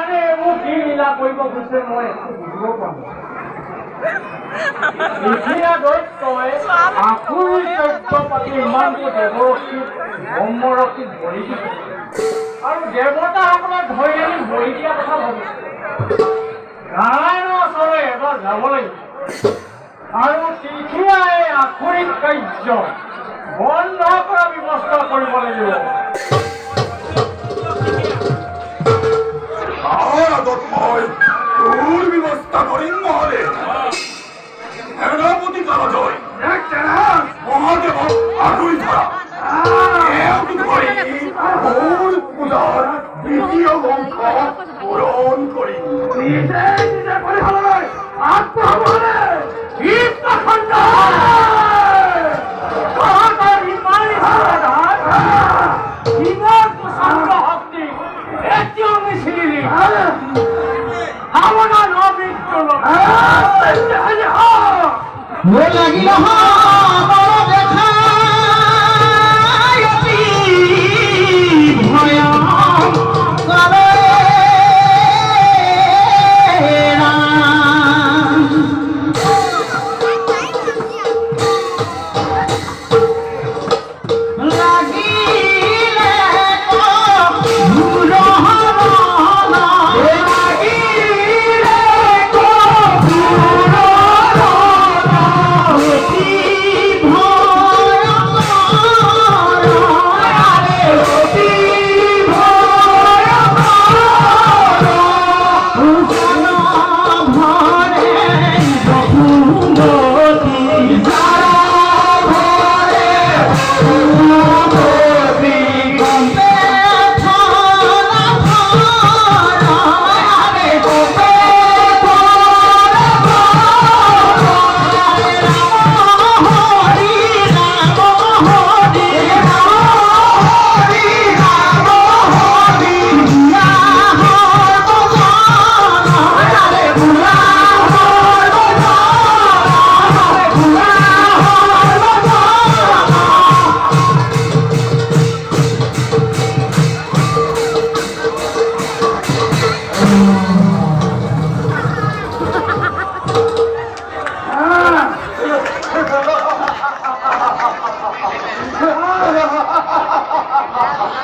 ভগৱানে এইবোৰ কি লীলা কৰিব গৈছে মই একো বুজিব পৰা নাই। লিখিয়া দৈত্যই আখুৰি তথ্য পাতি ইমানটো দেৱৰক্ষীক ব্ৰহ্মৰক্ষীক বলি দিছে আৰু দেৱতাসকলক ধৰি আনি বলি দিয়া কথা ভাবিছে। নাৰায়ণৰ ওচৰলৈ এবাৰ যাব লাগিব আৰু লিখিয়া এই আখুৰিক কাৰ্য বন্ধ কৰাৰ ব্যৱস্থা কৰিব লাগিব। তোৰ ব্যৱস্থা কৰিম নহলে সেনাপতি কালজয় মহাদেৱক আগুৰি ধৰা মোৰ পূজাৰ দ্বিতীয় বংশ পূৰণ কৰি নিজে নিজে পৰিহাললৈ আত্মহৰণে লাগিল